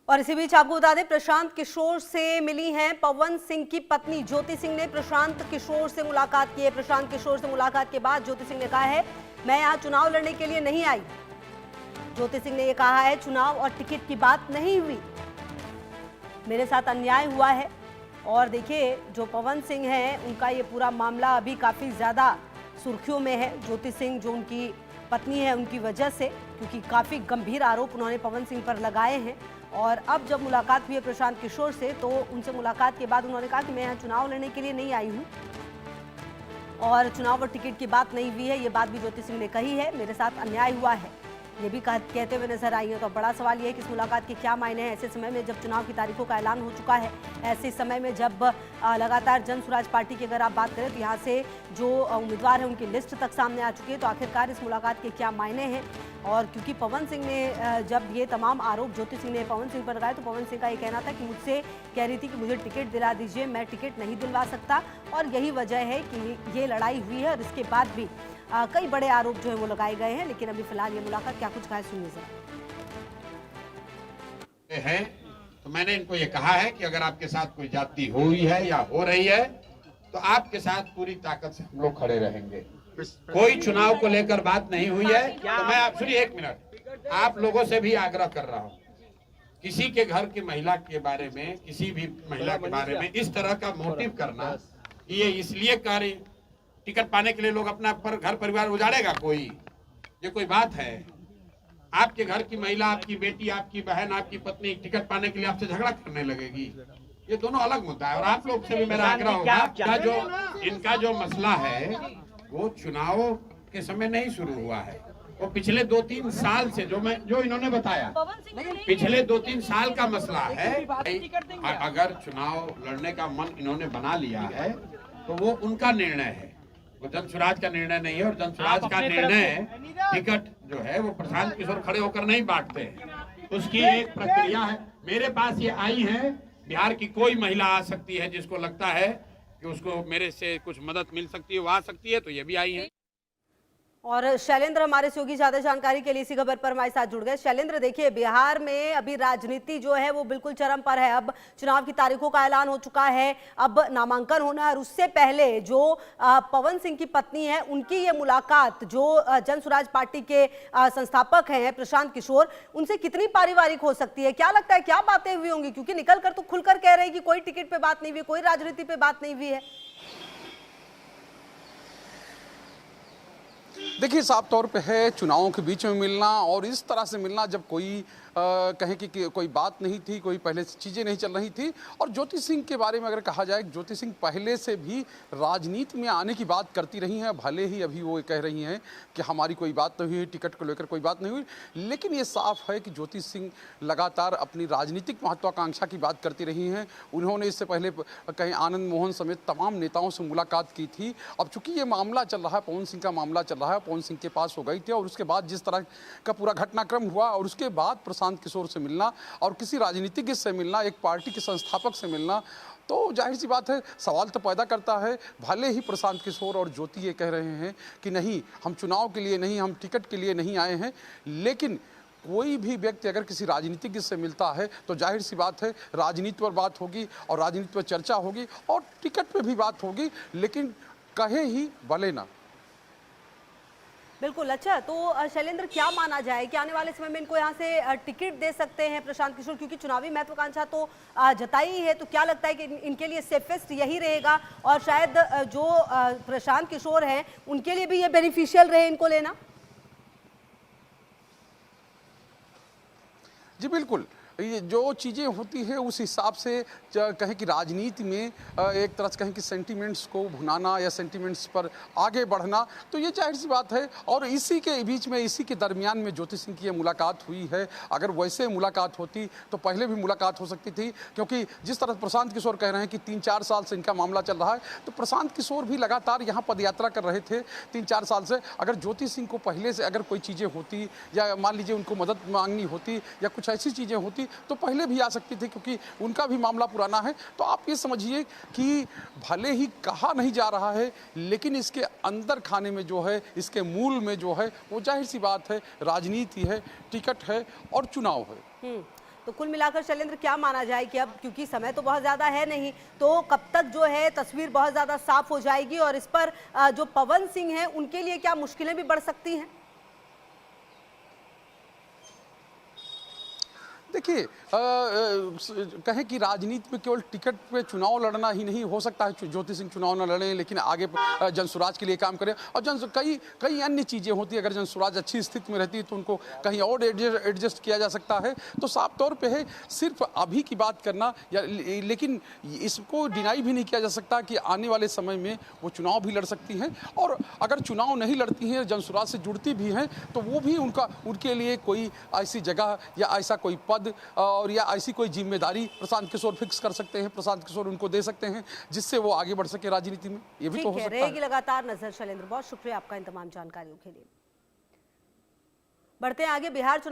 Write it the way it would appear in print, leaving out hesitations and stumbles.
और इसी बीच आपको बता दें, प्रशांत किशोर से मिली हैं पवन सिंह की पत्नी ज्योति सिंह ने प्रशांत किशोर से मुलाकात की है। प्रशांत किशोर से मुलाकात के बाद ज्योति सिंह ने कहा है, मैं यहाँ चुनाव लड़ने के लिए नहीं आई। ज्योति सिंह ने यह कहा है, चुनाव और टिकट की बात नहीं हुई, मेरे साथ अन्याय हुआ है। और देखिए, जो पवन सिंह हैं उनका ये पूरा मामला अभी काफी ज्यादा सुर्खियों में है। ज्योति सिंह जो उनकी पत्नी है उनकी वजह से, क्योंकि काफी गंभीर आरोप उन्होंने पवन सिंह पर लगाए हैं। और अब जब मुलाकात हुई है प्रशांत किशोर से, तो उनसे मुलाकात के बाद उन्होंने कहा कि मैं यहाँ चुनाव लड़ने के लिए नहीं आई हूँ और चुनाव और टिकट की बात नहीं हुई है। ये बात भी ज्योति सिंह ने कही है, मेरे साथ अन्याय हुआ है, ये भी कहते हुए नजर आई है। तो बड़ा सवाल ये है कि इस मुलाकात के क्या मायने हैं ऐसे समय में जब चुनाव की तारीखों का ऐलान हो चुका है, ऐसे समय में जब लगातार जन स्वराज पार्टी की अगर आप बात करें तो यहाँ से जो उम्मीदवार हैं उनकी लिस्ट तक सामने आ चुकी है। तो आखिरकार इस मुलाकात के क्या मायने हैं? और क्योंकि पवन सिंह ने जब ये तमाम आरोप ज्योति सिंह ने पवन सिंह पर लगाए, तो पवन सिंह का ये कहना था कि मुझसे कह रही थी कि मुझे टिकट दिला दीजिए, मैं टिकट नहीं दिलवा सकता। और यही वजह है कि ये लड़ाई हुई है। और इसके बाद भी कई बड़े आरोप जो है वो लगाए गए हैं। लेकिन अभी फिलहाल ये मुलाकात क्या कुछ कहा है, सुनिए जरा। है तो मैंने इनको ये कहा है कि अगर आपके साथ कोई जाति हुई है या हो रही है तो आपके साथ पूरी ताकत से हम लोग खड़े रहेंगे। कोई चुनाव को लेकर बात नहीं हुई है तो मैं आप सुनिए एक मिनट, आप लोगों से भी आग्रह कर रहा हूँ, किसी के घर की महिला के बारे में, किसी भी महिला के बारे में इस तरह का मोटिव करना, ये इसलिए कार्य टिकट पाने के लिए लोग अपना घर परिवार उजाड़ेगा कोई, ये कोई बात है? आपके घर की महिला, आपकी बेटी, आपकी बहन, आपकी पत्नी टिकट पाने के लिए आपसे झगड़ा करने लगेगी? ये दोनों अलग मुद्दा है। और आप लोग से भी मेरा आग्रह होगा, इनका जो मसला है वो चुनाव के समय नहीं शुरू हुआ है, वो पिछले 2-3 साल से जो इन्होंने बताया, पिछले 2-3 साल का मसला है। अगर चुनाव लड़ने का मन इन्होंने बना लिया है तो वो उनका निर्णय है, वो जन स्वराज का निर्णय नहीं है। और जन स्वराज का निर्णय टिकट जो है वो प्रशांत किशोर खड़े होकर नहीं बांटते हैं, उसकी एक प्रक्रिया है। मेरे पास ये आई है, बिहार की कोई महिला आ सकती है जिसको लगता है कि उसको मेरे से कुछ मदद मिल सकती है, वो आ सकती है, तो ये भी आई है। और शैलेंद्र हमारे सहयोगी ज्यादा जानकारी के लिए इसी खबर पर हमारे साथ जुड़ गए। शैलेंद्र, देखिए, बिहार में अभी राजनीति जो है वो बिल्कुल चरम पर है। अब चुनाव की तारीखों का ऐलान हो चुका है, अब नामांकन होना है। और उससे पहले जो पवन सिंह की पत्नी है उनकी ये मुलाकात, जो जन स्वराज पार्टी के संस्थापक हैं प्रशांत किशोर, उनसे कितनी पारिवारिक हो सकती है? क्या लगता है, क्या बातें हुई होंगी? क्योंकि निकल कर तो खुलकर कह रहे हैं कि कोई टिकट पे बात नहीं हुई, कोई राजनीति पे बात नहीं हुई है। देखिए, साफ तौर पे है चुनावों के बीच में मिलना और इस तरह से मिलना जब कोई कहें कि कोई बात नहीं थी, कोई पहले से चीज़ें नहीं चल रही थी। और ज्योति सिंह के बारे में अगर कहा जाए, ज्योति सिंह पहले से भी राजनीति में आने की बात करती रही हैं। भले ही अभी वो कह रही हैं कि हमारी कोई बात नहीं हुई, टिकट को लेकर कोई बात नहीं हुई, लेकिन ये साफ है कि ज्योति सिंह लगातार अपनी राजनीतिक महत्वाकांक्षा की बात करती रही हैं। उन्होंने इससे पहले कहीं आनंद मोहन समेत तमाम नेताओं से मुलाकात की थी। अब चूंकि ये मामला चल रहा है, पवन सिंह का मामला चल रहा है, पवन सिंह के पास हो गई थी और उसके बाद जिस तरह का पूरा घटनाक्रम हुआ और उसके बाद प्रशांत किशोर से मिलना और किसी राजनीतिज्ञ से मिलना, एक पार्टी के संस्थापक से मिलना, तो जाहिर सी बात है सवाल तो पैदा करता है। भले ही प्रशांत किशोर और ज्योति ये कह रहे हैं कि नहीं, हम चुनाव के लिए नहीं, हम टिकट के लिए नहीं आए हैं, लेकिन कोई भी व्यक्ति अगर किसी राजनीतिज्ञ से मिलता है तो जाहिर सी बात है राजनीति पर बात होगी और राजनीति पर चर्चा होगी और टिकट पर भी बात होगी, लेकिन कहे ही भले ना। बिल्कुल। अच्छा, तो शैलेंद्र, क्या माना जाए कि आने वाले समय में इनको यहाँ से टिकट दे सकते हैं प्रशांत किशोर? क्योंकि चुनावी महत्वाकांक्षा तो जताई है, तो क्या लगता है कि इनके लिए सेफेस्ट यही रहेगा और शायद जो प्रशांत किशोर हैं उनके लिए भी ये बेनिफिशियल रहे इनको लेना? जी बिल्कुल, ये जो चीज़ें होती है उस हिसाब से कहें कि राजनीति में एक तरह से कहें कि सेंटिमेंट्स को भुनाना या सेंटिमेंट्स पर आगे बढ़ना, तो ये जाहिर सी बात है। और इसी के बीच में, इसी के दरमियान में ज्योति सिंह की ये मुलाकात हुई है। अगर वैसे मुलाकात होती तो पहले भी मुलाकात हो सकती थी, क्योंकि जिस तरह प्रशांत किशोर कह रहे हैं कि 3-4 साल से इनका मामला चल रहा है, तो प्रशांत किशोर भी लगातार यहाँ पदयात्रा कर रहे थे 3-4 साल से। अगर ज्योति सिंह को पहले से अगर कोई चीज़ें होती या मान लीजिए उनको मदद मांगनी होती या कुछ ऐसी चीज़ें होती तो पहले भी आ सकती थी, क्योंकि उनका भी मामला पुराना है। तो आप ये समझिए कि भले ही कहा नहीं जा रहा है, लेकिन इसके अंदर खाने में जो है, इसके मूल में जो है, वो जाहिर सी बात है राजनीति है, टिकट है और चुनाव है। तो कुल मिलाकर शैलेंद्र क्या माना जाए कि अब क्योंकि समय तो बहुत ज्यादा है नहीं, तो कब तक जो है तस्वीर बहुत ज्यादा साफ हो जाएगी और इस पर जो पवन सिंह है उनके लिए क्या मुश्किलें भी बढ़ सकती हैं? देखिए कहें कि राजनीति में केवल टिकट पे चुनाव लड़ना ही नहीं हो सकता है। ज्योति सिंह चुनाव न लड़ें लेकिन आगे जनसुराज के लिए काम करें, और कई कई अन्य चीज़ें होती है। अगर जनसुराज अच्छी स्थिति में रहती है तो उनको कहीं और एडजस्ट किया जा सकता है। तो साफ तौर पे है सिर्फ अभी की बात करना या, लेकिन इसको डिनाई भी नहीं किया जा सकता कि आने वाले समय में वो चुनाव भी लड़ सकती हैं, और अगर चुनाव नहीं लड़ती हैं, जनसुराज से जुड़ती भी हैं, तो वो भी उनके लिए कोई ऐसी जगह या ऐसा कोई पद और या ऐसी कोई जिम्मेदारी प्रशांत किशोर फिक्स कर सकते हैं, प्रशांत किशोर उनको दे सकते हैं, जिससे वो आगे बढ़ सके राजनीति में। ये भी तो हो सकता है। रहेगी लगातार नजर शैलेंद्र, बहुत शुक्रिया आपका इन तमाम जानकारियों के लिए। बढ़ते हैं आगे। बिहार चुनाव